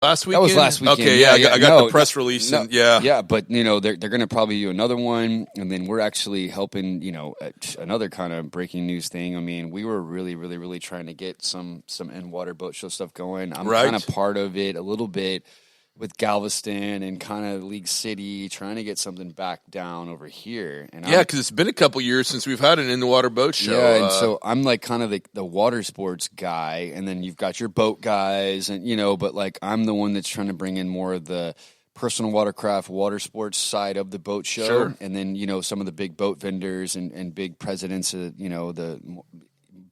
last weekend? That was last weekend. Okay, yeah, I got the press release. No, and yeah. But they're going to probably do another one, and then we're actually helping. Another kind of breaking news thing. I mean, we were really, really, really trying to get some in-water boat show stuff going. I'm kind of part of it a little bit with Galveston and kind of League City, trying to get something back down over here. And because it's been a couple years since we've had an in-the-water boat show. Yeah, and so I'm like kind of the water sports guy, and then you've got your boat guys, and but like I'm the one that's trying to bring in more of the personal watercraft, water sports side of the boat show, sure. And then some of the big boat vendors and big presidents of the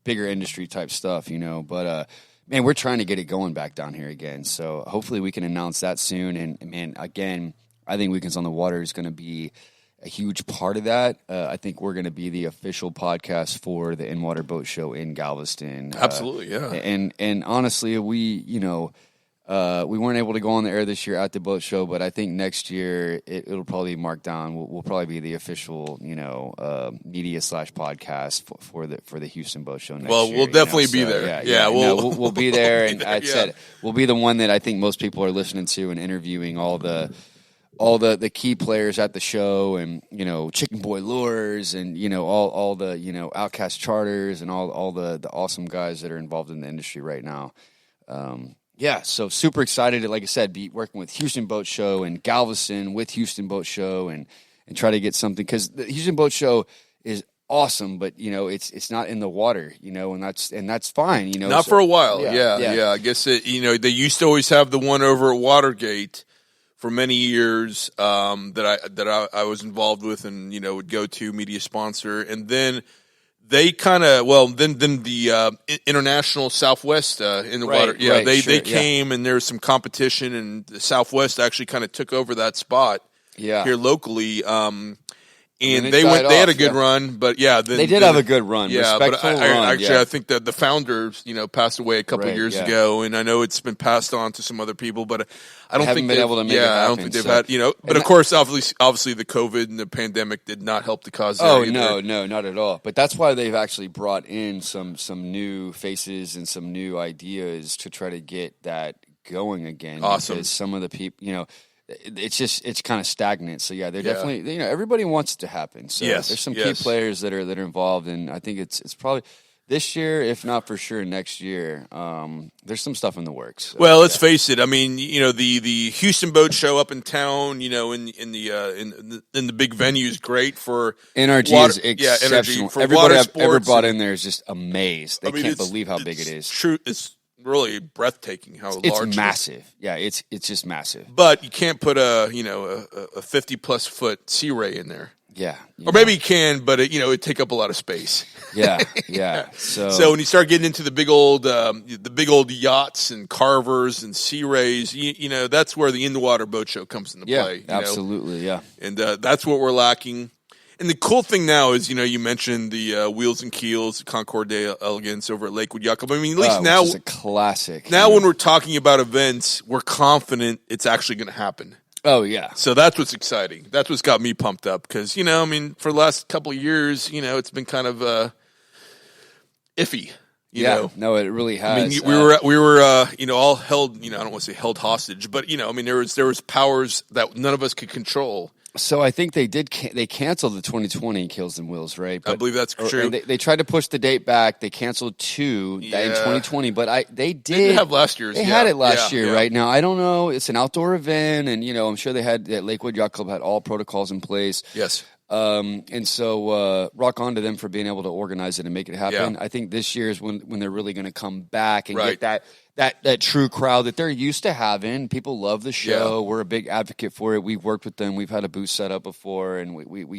bigger industry type stuff, but. Man, we're trying to get it going back down here again. So hopefully we can announce that soon. And, man, again, I think Weekends on the Water is going to be a huge part of that. I think we're going to be the official podcast for the In-Water Boat Show in Galveston. Absolutely, yeah. And honestly, we weren't able to go on the air this year at the boat show, but I think next year it'll probably be marked down. We'll probably be the official, media / podcast for the Houston Boat Show next year. Well, we'll definitely be there. We'll be there. And there, I said we'll be the one that I think most people are listening to and interviewing all the key players at the show, and Chicken Boy Lures, and all the Outcast Charters, and all the awesome guys that are involved in the industry right now. So super excited to, like I said, be working with Houston Boat Show and Galveston with Houston Boat Show and try to get something, because the Houston Boat Show is awesome, but it's not in the water, and that's fine, Not for a while, yeah. I guess they used to always have the one over at Watergate for many years that I was involved with, and would go to media sponsor, and then. They kind of then the International Southwest in the water. Yeah, they came and there was some competition, and the Southwest actually kind of took over that spot. Here locally. And they had a good run, but they did have a good run. Yeah, but I think that the founder, passed away a couple of years ago, and I know it's been passed on to some other people, but I don't think they've been able to make it happen. I don't think they've had, but of course, obviously, the COVID and the pandemic did not help the cause. No, not at all. But that's why they've actually brought in some new faces and some new ideas to try to get that going again. Awesome. Because some of the people, it's kind of stagnant. So they're definitely, everybody wants it to happen. So there's some key players that are involved, and I think it's probably this year, if not for sure next year. There's some stuff in the works. So, well, let's face it. I mean, the Houston Boat Show up in town, in the big venue is great for NRG is exceptional. Energy for everybody water I've sports ever brought in there is just amazed. They can't believe how big it is. True, it's really breathtaking how large it's massive. Yeah, it's just massive. But you can't put a 50+ foot Sea Ray in there. Yeah, or maybe you can, but it'd take up a lot of space. Yeah. So when you start getting into the big old yachts and carvers and Sea Rays, that's where the in-the-water boat show comes into play. Absolutely, yeah. And that's what we're lacking. And the cool thing now is, you mentioned the Wheels and Keels, Concord de Elegance over at Lakewood Yacht Club. I mean, at least now it's a classic. Now, when we're talking about events, we're confident it's actually going to happen. Oh yeah. So that's what's exciting. That's what's got me pumped up, because for the last couple of years, it's been kind of iffy. You know? No, it really has. I mean, we were all held. I don't want to say held hostage, but there was powers that none of us could control. So I think they canceled the 2020 Keels and Wheels, right? I believe that's true. They tried to push the date back. They canceled two in 2020, but they did have last year's. They had it last year, right? Now I don't know. It's an outdoor event, and I'm sure they had that Lakewood Yacht Club had all protocols in place. Yes. And so rock on to them for being able to organize it and make it happen. Yeah. I think this year is when they're really going to come back and get that true crowd that they're used to having. People love the show. We're a big advocate for it. We've worked with them. We've had a booth set up before, and we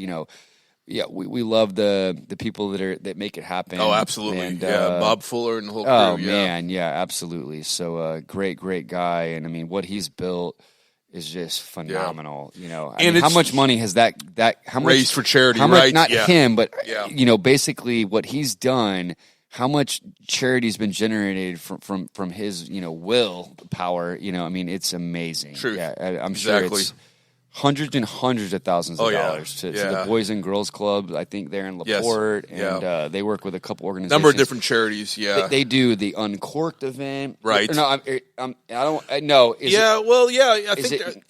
love the people that make it happen. Oh, absolutely. And, Bob Fuller and the whole crew. Oh man, absolutely. So great guy, and I mean what he's built is just phenomenal. How much money has that how much raised for charity? How much, right? Not him, but basically what he's done. How much charity's been generated from his will power? It's amazing. Truth. Yeah, I'm sure it's hundreds and hundreds of thousands of dollars to the Boys and Girls Club. I think they're in LaPorte, and they work with a couple organizations. Number of different charities. Yeah, they do the Uncorked event, right? No, I don't know. I think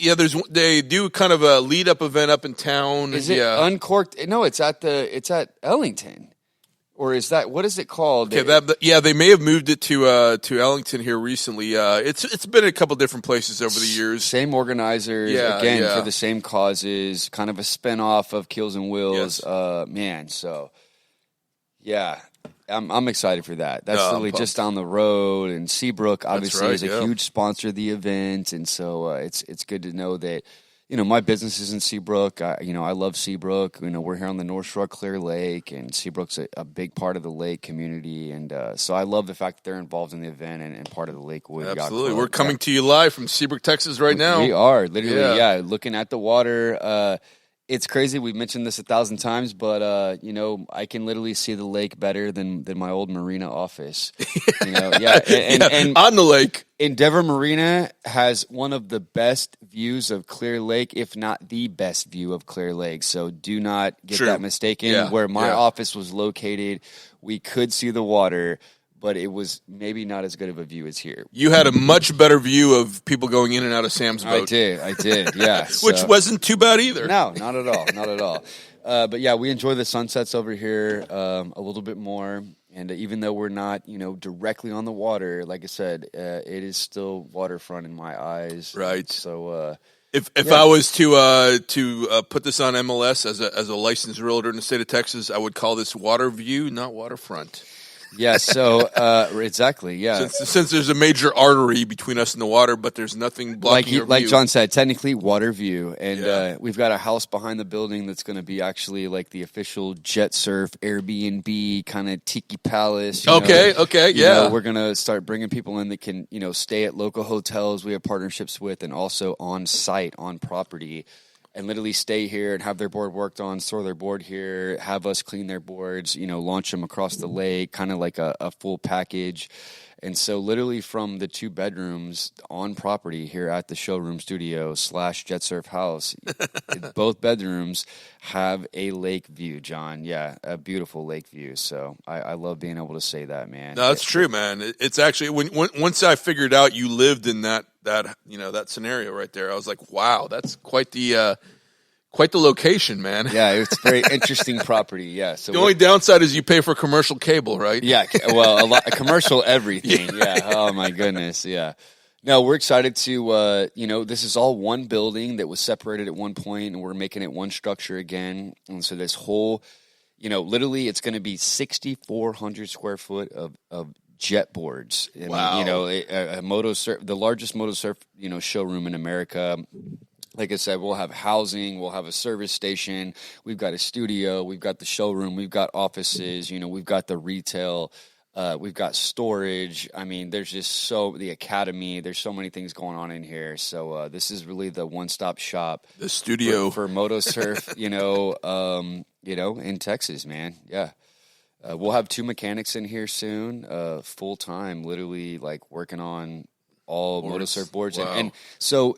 they do kind of a lead up event up in town. Is it Uncorked? No, it's at Ellington. Or is that, what is it called? Okay, they may have moved it to Ellington here recently. It's been a couple different places over the years. Same organizers, for the same causes, kind of a spinoff of Keels and Wheels. Yes. I'm excited for that. That's literally just down the road, and Seabrook obviously is a huge sponsor of the event, and so it's good to know that. My business is in Seabrook. I love Seabrook. We're here on the North Shore of Clear Lake, and Seabrook's a big part of the lake community. And so I love the fact that they're involved in the event and part of the Lakewood Yacht Absolutely. Club. We're coming to you live from Seabrook, Texas right now. We are, literally, looking at the water. It's crazy. We've mentioned this 1,000 times, but I can literally see the lake better than my old marina office. And on the lake. Endeavor Marina has one of the best views of Clear Lake, if not the best view of Clear Lake. So do not get that mistaken. Yeah. Where my office was located, we could see the water, but it was maybe not as good of a view as here. You had a much better view of people going in and out of Sam's boat. I did, yeah. Which wasn't too bad either. No, not at all. But yeah, we enjoy the sunsets over here a little bit more. And even though we're not, directly on the water, like I said, it is still waterfront in my eyes. Right. So, if I was to put this on MLS as a licensed realtor in the state of Texas, I would call this water view, not waterfront. Yeah, so exactly, yeah. Since there's a major artery between us and the water, but there's nothing blocking your view. Like John said, technically water view, and we've got a house behind the building that's going to be actually like the official jet surf Airbnb kind of tiki palace. Okay, we're going to start bringing people in that can stay at local hotels we have partnerships with, and also on site on property. And literally stay here and have their board worked on, store their board here, have us clean their boards, launch them across the lake, kind of like a full package. And so literally from the 2 bedrooms on property here at the showroom studio / jet surf house, both bedrooms have a lake view, John. Yeah, a beautiful lake view. So I love being able to say that, man. No, that's true, man. It's actually, once I figured out you lived in that scenario right there, I was like, wow, that's quite the location, man. Yeah, it's very interesting property. Yeah. So the only downside is you pay for commercial cable, right? Yeah. Well, a commercial everything. Yeah. Oh my goodness. Yeah. No, we're excited to. This is all one building that was separated at one point, and we're making it one structure again. And so this whole, literally, it's going to be 6,400 square foot of jet boards. Wow. A MotoSurf, the largest MotoSurf, showroom in America. Like I said, we'll have housing, we'll have a service station, we've got a studio, we've got the showroom, we've got offices, we've got the retail, we've got storage. I mean, there's just the academy, there's so many things going on in here. So this is really the one-stop shop. The studio. For MotoSurf, in Texas, man. Yeah. We'll have 2 mechanics in here soon, full-time, literally like working on all MotoSurf boards. Wow. And so...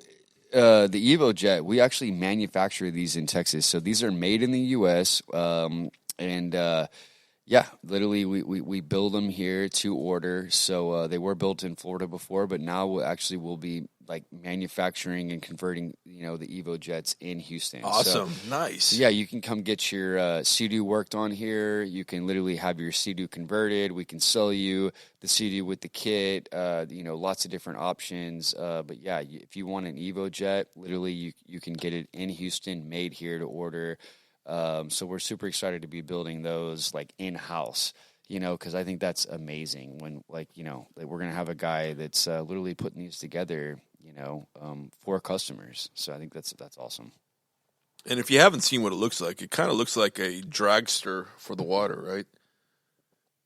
the Evo Jet, we actually manufacture these in Texas. So these are made in the U.S. Literally we build them here to order. So they were built in Florida before, but now we'll be like manufacturing and converting, the Evo Jets in Houston. Awesome. Nice. So you can come get your Sea-Doo worked on here. You can literally have your Sea-Doo converted. We can sell you the Sea-Doo with the kit, lots of different options. But yeah, if you want an Evo Jet, literally you can get it in Houston, made here to order. So we're super excited to be building those like in-house. Because I think that's amazing when, we're going to have a guy that's literally putting these together, for customers. So I think that's awesome. And if you haven't seen what it looks like, it kind of looks like a dragster for the water, right?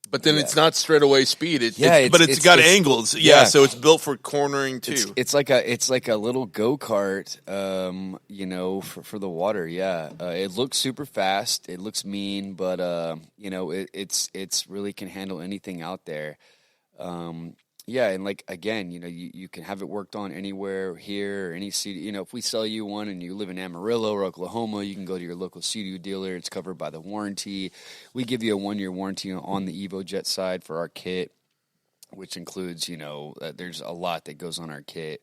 But then it's not straightaway speed. But it's got angles. Yeah, so it's built for cornering too. It's like a little go-kart, for the water. Yeah, it looks super fast. It looks mean, but it's really can handle anything out there. Yeah, and like again, you can have it worked on anywhere here or any CD. If we sell you one and you live in Amarillo or Oklahoma, you can go to your local CDU dealer. It's covered by the warranty. We give you a 1-year warranty on the EvoJet side for our kit, which includes, there's a lot that goes on our kit.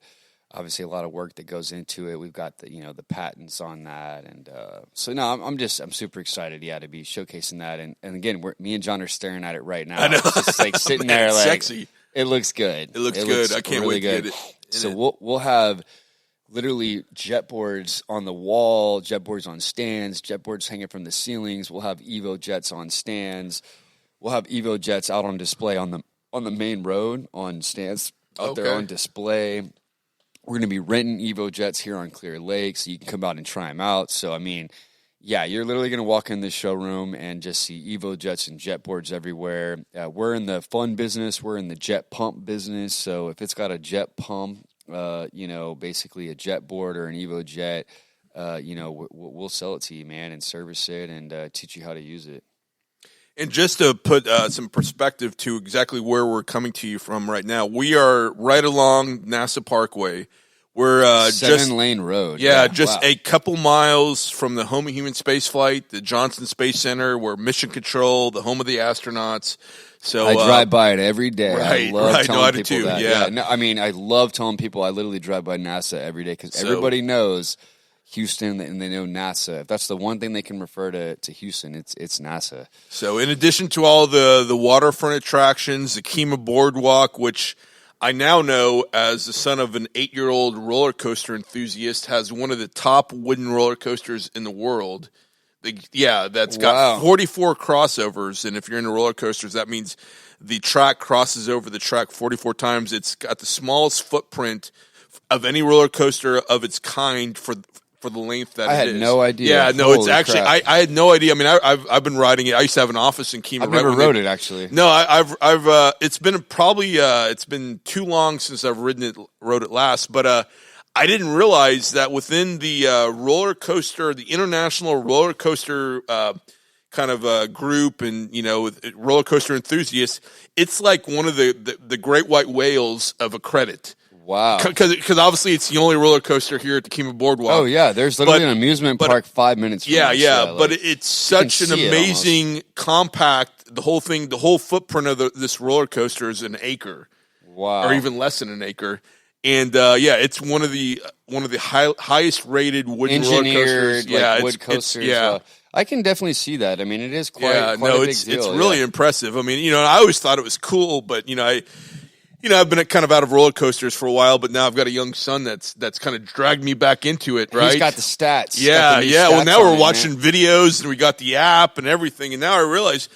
Obviously, a lot of work that goes into it. We've got the patents on that, and so no, I'm super excited, to be showcasing that. And again, me and John are staring at it right now. I know. It's just like sitting there, like sexy. It looks good. It looks good. I can't wait to get it. So we'll have literally jet boards on the wall, jet boards on stands, jet boards hanging from the ceilings. We'll have EvoJets on stands. We'll have EvoJets out on display on the main road on stands out there on display. We're going to be renting EvoJets here on Clear Lake, so you can come out and try them out. So, I mean, you're literally going to walk in this showroom and just see EvoJets and jet boards everywhere. We're in the fun business. We're in the jet pump business. So if it's got a jet pump, basically a jet board or an EvoJet, we'll sell it to you, man, and service it and teach you how to use it. And just to put some perspective to exactly where we're coming to you from right now, we are right along NASA Parkway. We're 7-lane road. A couple miles from the home of human space flight, the Johnson Space Center. We're Mission Control, the home of the astronauts. So I drive by it every day. Right, I love telling people too, that. yeah. No, I mean, I love telling people I literally drive by NASA every day because everybody knows Houston and they know NASA. If that's the one thing they can refer to Houston, it's NASA. So in addition to all the waterfront attractions, the Kemah Boardwalk, which I now know as the son of an 8-year-old roller coaster enthusiast, has one of the top wooden roller coasters in the world. That's got 44 crossovers, and if you're into roller coasters, that means the track crosses over the track 44 times. It's got the smallest footprint of any roller coaster of its kind for the length that it is. I had no idea. Yeah, no, Holy it's actually crap. I had no idea. I mean, I've been riding it. I used to have an office in Kemah. I've never rode it actually. No, I've it's been probably it's been too long since I've rode it last, but I didn't realize that within the roller coaster, the international roller coaster kind of group, and with roller coaster enthusiasts, it's like one of the great white whales of a credit. Wow. Because obviously it's the only roller coaster here at the Kemah Boardwalk. Oh, yeah. There's literally an amusement park 5 minutes from us. Yeah. But it's such an amazing, compact, the whole footprint of this roller coaster is an acre. Wow. Or even less than an acre. And, it's one of the highest rated wooden roller coasters. Wood coasters. I can definitely see that. I mean, it is quite a big deal. It's really impressive. I mean, I always thought it was cool, but, I've been kind of out of roller coasters for a while, but now I've got a young son that's kind of dragged me back into it, right? He's got the stats. Yeah. Well, now we're watching videos, and we got the app and everything, and now I realize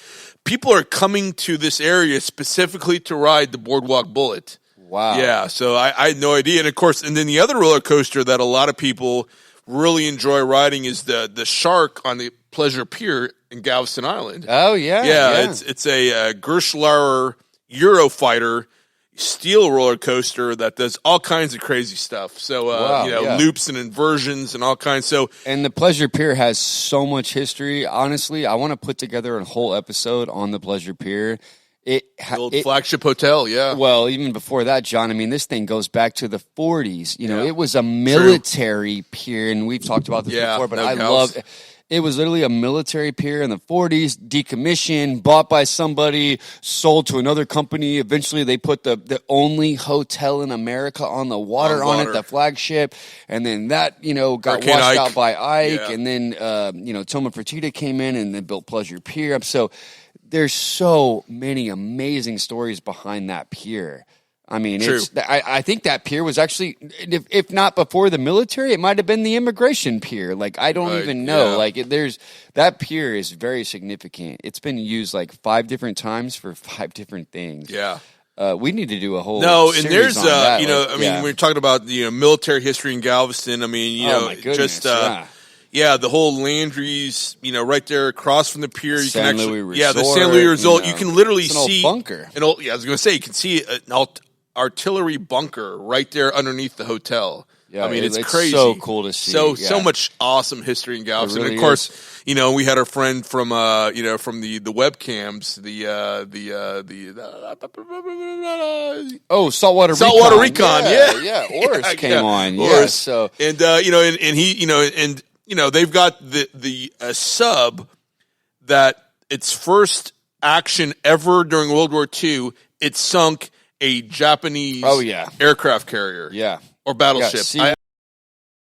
people are coming to this area specifically to ride the Boardwalk Bullet. Wow. Yeah, so I had no idea. And, of course, and then the other roller coaster that a lot of people really enjoy riding is the Shark on the Pleasure Pier in Galveston Island. Oh, yeah. Yeah. It's a Gerstlauer Eurofighter steel roller coaster that does all kinds of crazy stuff. So, loops and inversions and all kinds. And the Pleasure Pier has so much history. Honestly, I want to put together a whole episode on the Pleasure Pier. The old flagship hotel, yeah. Well, even before that, John, I mean, this thing goes back to the 40s. It was a military pier, and we've talked about this before, but I love it. It was literally a military pier in the 40s, decommissioned, bought by somebody, sold to another company. Eventually, they put the only hotel in America on the water on it, the flagship. And then that, got washed out by Ike. Yeah. And then, Toma Fertitta came in and they built Pleasure Pier. So there's so many amazing stories behind that pier. I mean, I think that pier was actually, if not before the military, it might have been the immigration pier. Like, I don't even know. Yeah. Like, that pier is very significant. It's been used like 5 different times for 5 different things. Yeah. We need to do a whole and there's, on that. We're talking about, military history in Galveston. I mean, my goodness, the whole Landry's, right there across from the pier. You San Luis Resort. Yeah, the San Luis Resort. You can literally see bunker. I was going to say, you can see artillery bunker right there underneath the hotel. Yeah, I mean, it's crazy. So cool to see. So much awesome history in Galveston. Really and of course, we had our friend from from the webcams, Saltwater Recon. Yeah. Oris came on. Oris. Yeah, so and and he they've got the sub that its first action ever during World War II. It sunk a Japanese aircraft carrier. Yeah. Or battleship.